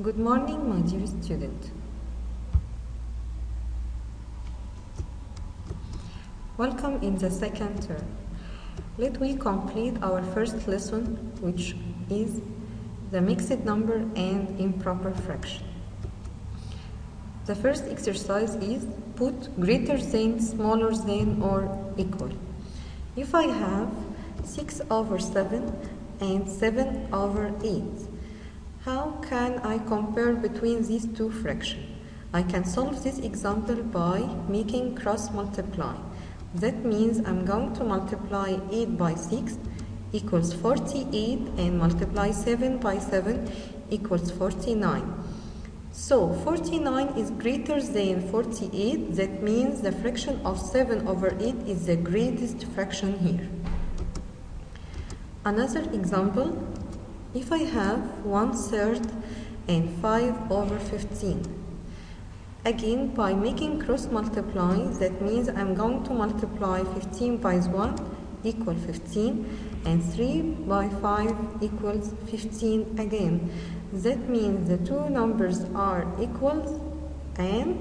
Good morning, my dear student. Welcome in the second term. Let we complete our first lesson, which is the mixed number and improper fraction. The first exercise is put greater than, smaller than, or equal. If I have 6/7 and 7/8, how can I compare between these two fractions? I can solve this example by making cross multiply. That means I'm going to multiply 8 by 6 equals 48 and multiply 7 by 7 equals 49. So 49 is greater than 48. That means the fraction of 7/8 is the greatest fraction here. Another example, if I have 1/3 and 5/15. Again, by making cross multiply, that means I'm going to multiply 15 by 1 equal 15 and 3 by 5 equals 15 again. That means the two numbers are equal, and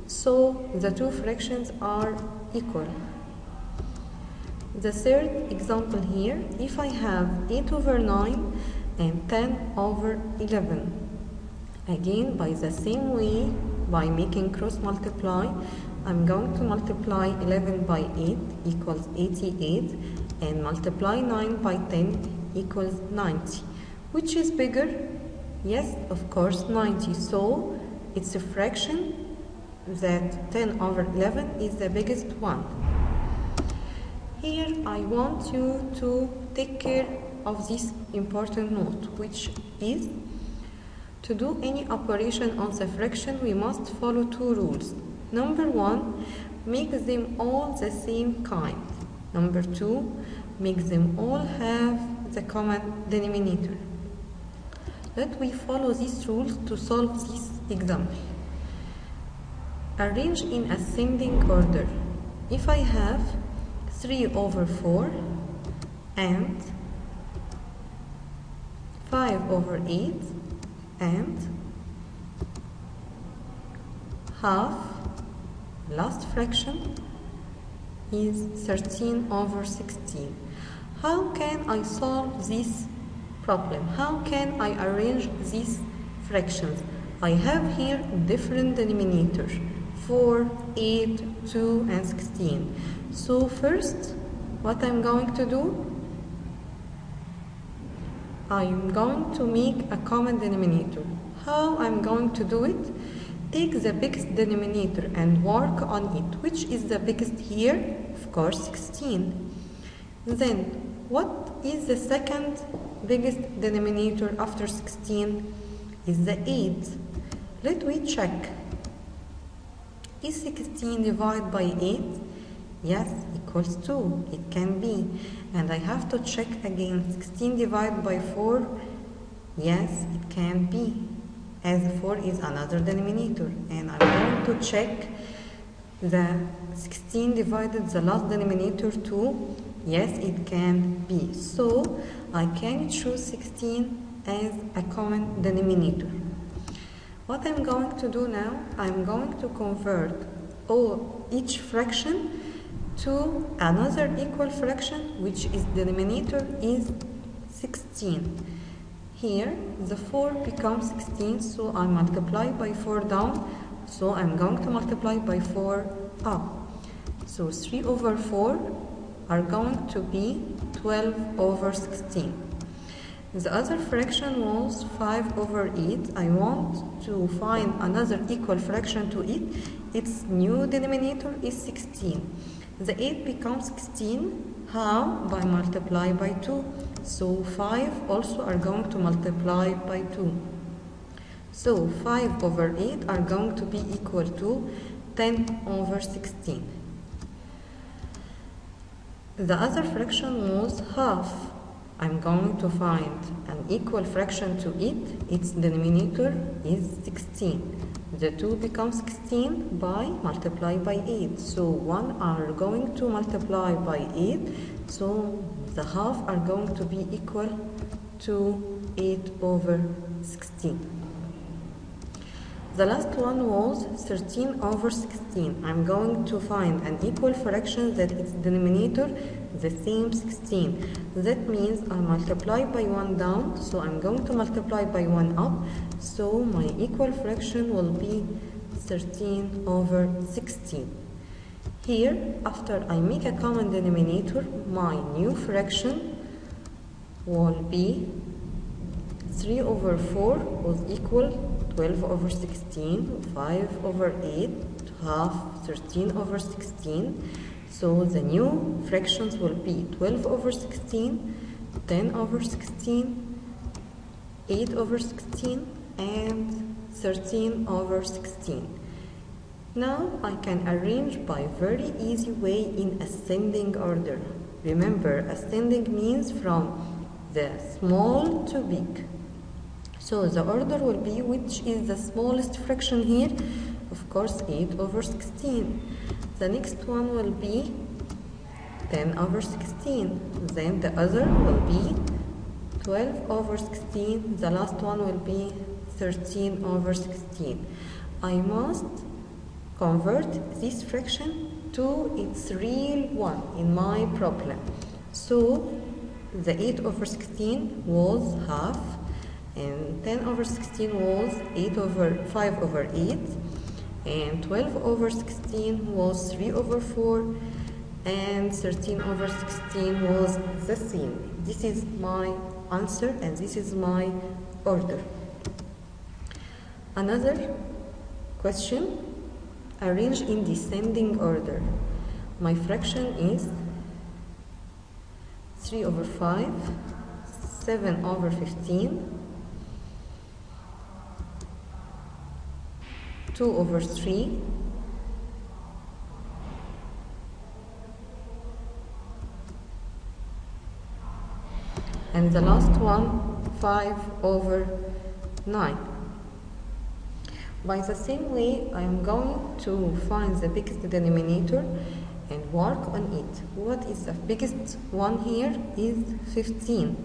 so the two fractions are equal. The third example here, if I have 8/9 and 10/11. Again, by the same way, by making cross multiply, I'm going to multiply 11 by 8 equals 88 and multiply 9 by 10 equals 90. Which is bigger? Yes, of course, 90. So it's a fraction that 10/11 is the biggest one. Here I want you to take care of this important note, which is to do any operation on the fraction, we must follow two rules. Number 1, make them all the same kind. Number 2, make them all have the common denominator. Let we follow these rules to solve this example. Arrange in ascending order. If I have 3/4 and 5/8 and half, last fraction is 13/16. How can I solve this problem? How can I arrange these fractions? I have here different denominators, 4, 8, 2 and 16. So first, what I'm going to do, I'm going to make a common denominator. How I'm going to do it? Take the biggest denominator and work on it. Which is the biggest here? Of course, 16. Then, what is the second biggest denominator after 16? Is the 8. Let me check. Is 16 divided by 8? Yes, equals 2. It can be. And I have to check again. 16 divided by 4? Yes, it can be. As 4 is another denominator. And I'm going to check the 16 divided the last denominator 2. Yes, it can be. So I can choose 16 as a common denominator. What I'm going to do now, I'm going to convert each fraction to another equal fraction, which is denominator is 16. Here the 4 becomes 16, so I multiply by 4 down, so I'm going to multiply by 4 up. So 3/4 are going to be 12/16. The other fraction was 5/8. I want to find another equal fraction to it. Its new denominator is 16. The 8 becomes 16. How? By multiply by 2. So 5 also are going to multiply by 2. So 5/8 are going to be equal to 10/16. The other fraction was half. I'm going to find an equal fraction to it. Its denominator is 16. The 2 becomes 16 by multiply by 8. So 1 are going to multiply by 8. So the half are going to be equal to 8/16. The last one was 13 over 16. I'm going to find an equal fraction that its denominator the same 16. That means I multiply by 1 down, so I'm going to multiply by 1 up. So my equal fraction will be 13 over 16. Here, after I make a common denominator, my new fraction will be 3 over 4 was equal 12 over 16, 5 over 8, half 13 over 16. So the new fractions will be 12 over 16, 10 over 16, 8 over 16, and 13 over 16. Now I can arrange by very easy way in ascending order. Remember, ascending means from the small to big. So the order will be, which is the smallest fraction here? Of course, 8 over 16. The next one will be 10 over 16. Then the other will be 12 over 16. The last one will be 13 over 16. I must convert this fraction to its real one in my problem. So the 8 over 16 was half, and 10 over 16 was 5 over 8, and 12 over 16 was 3 over 4, and 13 over 16 was the same. This is my answer and this is my order. Another question, arrange in descending order. My fraction is 3 over 5, 7 over 15, 2 over 3, and the last one 5 over 9. By the same way, I am going to find the biggest denominator and work on it. What is the biggest one here is 15.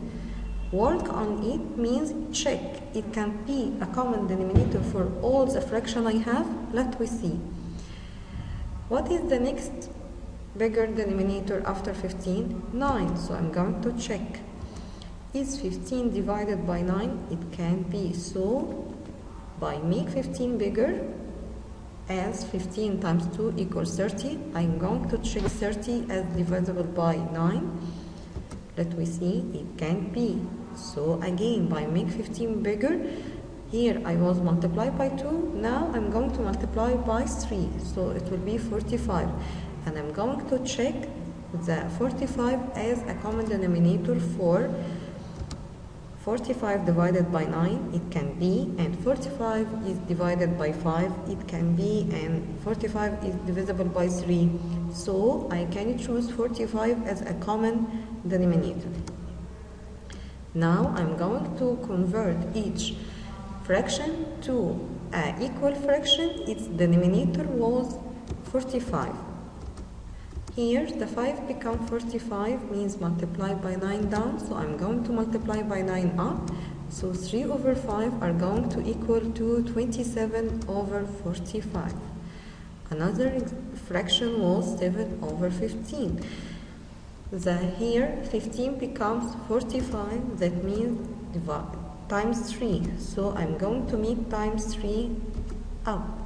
Work on it means check. It can be a common denominator for all the fraction I have. Let me see. What is the next bigger denominator after 15? 9. So I'm going to check. Is 15 divided by 9? It can be. So by make 15 bigger, as 15 times 2 equals 30, I'm going to check 30 as divisible by 9. Let me see, it can be. So again, by make 15 bigger, here I was multiplied by 2, now I'm going to multiply by 3, so it will be 45. And I'm going to check the 45 as a common denominator for 45 divided by 9, it can be, and 45 is divided by 5, it can be, and 45 is divisible by 3. So I can choose 45 as a common denominator. Now I'm going to convert each fraction to an equal fraction. Its denominator was 45. Here the 5 become 45, means multiply by 9 down, so I'm going to multiply by 9 up. So 3 over 5 are going to equal to 27 over 45. Another fraction was 7 over 15. Here 15 becomes 45, that means times 3. So I'm going to make times 3 up.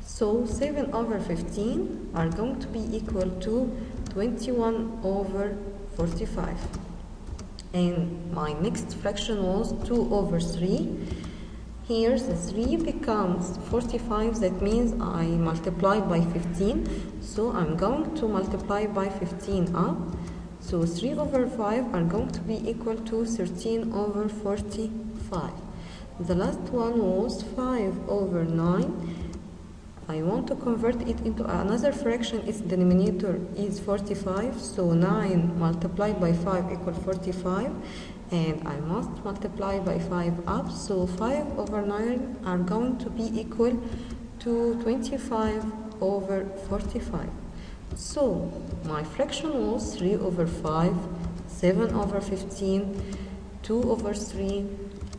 So 7 over 15 are going to be equal to 21 over 45. And my next fraction was 2 over 3. Here the 3 becomes 45, that means I multiply by 15. So I'm going to multiply by 15 up. So 3 over 5 are going to be equal to 13 over 45. The last one was 5 over 9. I want to convert it into another fraction. Its denominator is 45, so 9 multiplied by 5 equals 45, and I must multiply by 5 up, so 5 over 9 are going to be equal to 25 over 45. So my fraction was 3 over 5, 7 over 15, 2 over 3,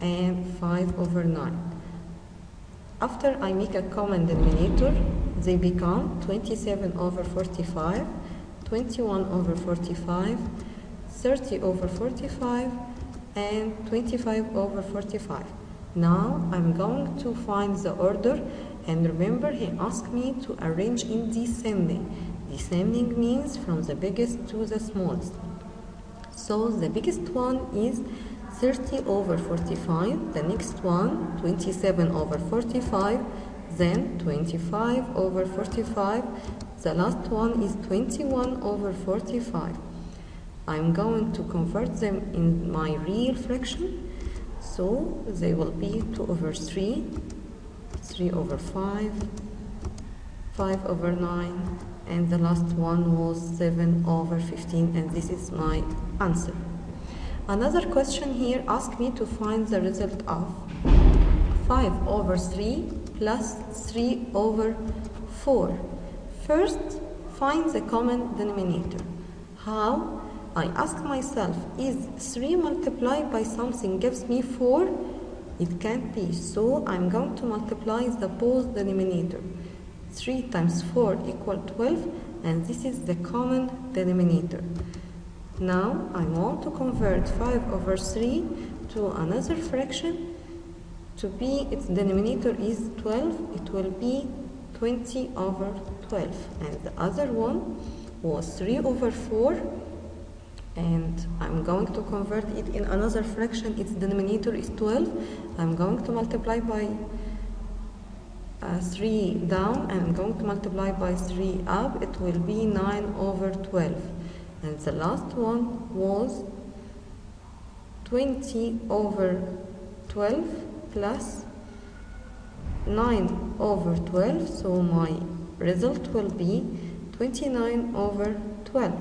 and 5 over 9. After I make a common denominator, they become 27 over 45, 21 over 45, 30 over 45, and 25 over 45. Now I'm going to find the order, and remember he asked me to arrange in descending. Descending means from the biggest to the smallest. So the biggest one is 30 over 45, the next one 27 over 45, then 25 over 45, the last one is 21 over 45. I'm going to convert them in my real fraction, so they will be 2 over 3, 3 over 5, 5 over 9, and the last one was 7 over 15, and this is my answer. Another question here asked me to find the result of 5 over 3 plus 3 over 4. First, find the common denominator. How? I ask myself, is 3 multiplied by something gives me 4? It can't be, so I'm going to multiply the both denominator. 3 times 4 equal 12, and this is the common denominator. Now I want to convert 5 over 3 to another fraction. To be its denominator is 12, it will be 20 over 12. And the other one was 3 over 4, and I'm going to convert it in another fraction. Its denominator is 12. I'm going to multiply by 3 down, and I'm going to multiply by 3 up. It will be 9 over 12. And the last one was 20 over 12 plus 9 over 12. So my result will be 29 over 12.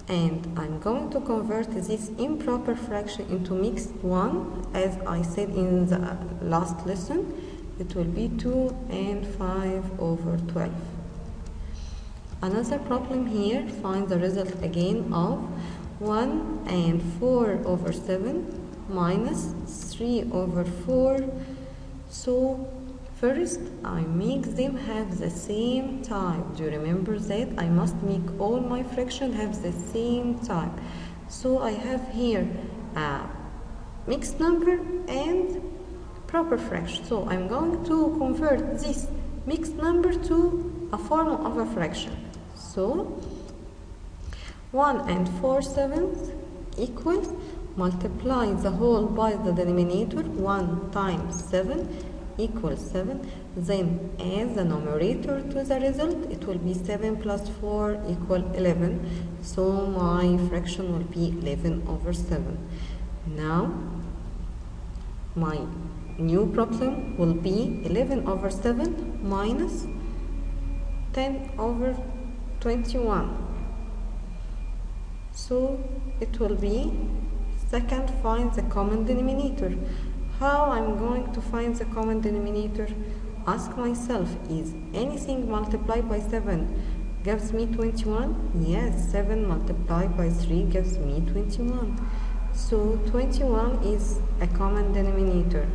And I'm going to convert this improper fraction into mixed one, as I said in the last lesson. It will be 2 and 5 over 12. Another problem here, find the result again of 1 and 4 over 7 minus 3 over 4. So first, I make them have the same type. Do you remember that? I must make all my fractions have the same type. So I have here a mixed number and proper fraction. So I'm going to convert this mixed number to a form of a fraction. So 1 and 4/7 equals, multiply the whole by the denominator. 1 times 7 equals 7, then add the numerator to the result. It will be 7 plus 4 equal 11, so my fraction will be 11 over 7. Now my new problem will be 11 over 7 minus 10 over 21. So it will be, second, find the common denominator. How I'm going to find the common denominator? Ask myself, is anything multiplied by 7 gives me 21? Yes, 7 multiplied by 3 gives me 21. So 21 is a common denominator.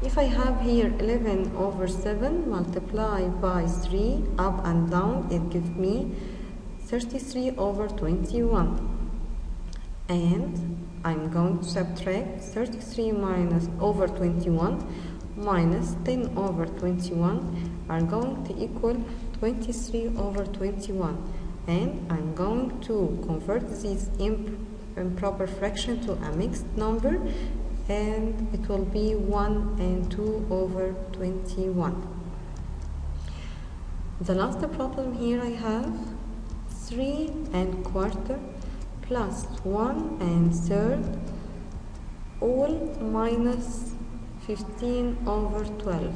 If I have here 11 over 7 multiplied by 3 up and down, it gives me 33 over 21. And I'm going to subtract 33 minus over 21 minus 10 over 21 are going to equal 23 over 21. And I'm going to convert this improper fraction to a mixed number, and it will be 1 and 2 over 21. The last problem here I have 3 and quarter plus 1 and third, all minus 15 over 12.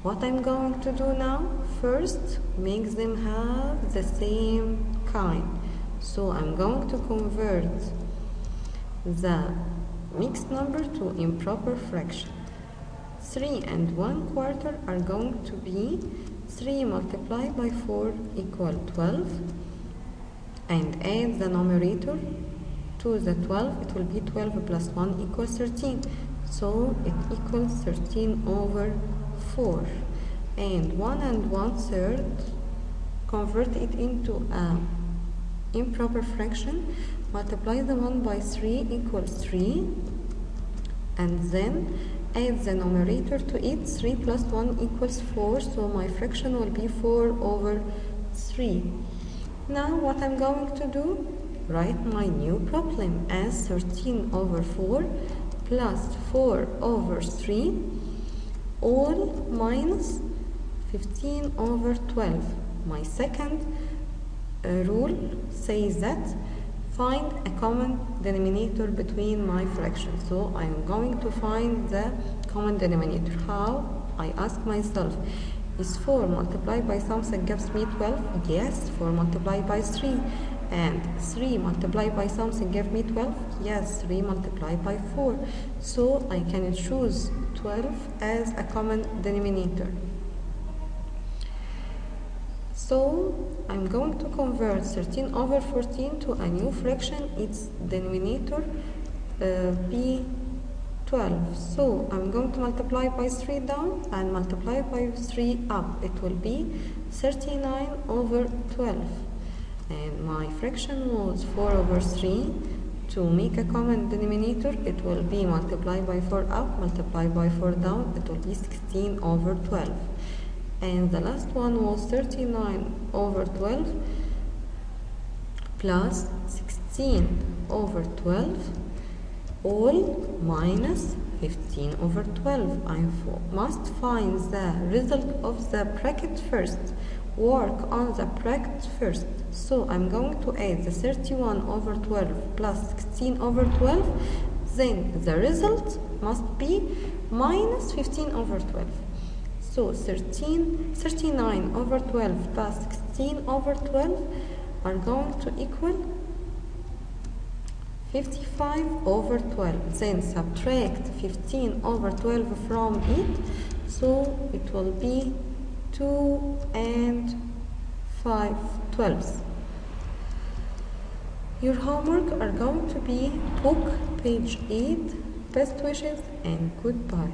What I'm going to do now? First, make them have the same kind. So I'm going to convert the mixed number to improper fraction. 3 and 1/4 are going to be 3 multiplied by 4 equal 12, and add the numerator to the 12. It will be 12 plus 1 equals 13. so it equals 13 over 4. And 1 and 1/3, convert it into a improper fraction, multiply the 1 by 3 equals 3, and then add the numerator to it. 3 plus 1 equals 4, so my fraction will be 4 over 3. Now what I'm going to do, write my new problem as 13 over 4 plus 4 over 3 all minus 15 over 12. My second rule says that find a common denominator between my fractions. So I am going to find the common denominator. How? I ask myself, is 4 multiplied by something gives me 12? Yes. 4 multiplied by 3. And 3 multiplied by something gives me 12? Yes. 3 multiplied by 4. So I can choose 12 as a common denominator. So I'm going to convert 13 over 14 to a new fraction. Its denominator be 12. So I'm going to multiply by 3 down and multiply by 3 up. It will be 39 over 12. And my fraction was 4 over 3. To make a common denominator, it will be multiply by 4 up, multiply by 4 down. It will be 16 over 12. And the last one was 39 over 12 plus 16 over 12 all minus 15 over 12. I must find the result of the bracket first. Work on the bracket first. So I'm going to add the 31 over 12 plus 16 over 12. Then the result must be minus 15 over 12. So 39 over 12 plus 16 over 12 are going to equal 55 over 12. Then subtract 15 over 12 from it, so it will be 2 and 5/12. Your homework are going to be book page 8. Best wishes and goodbye.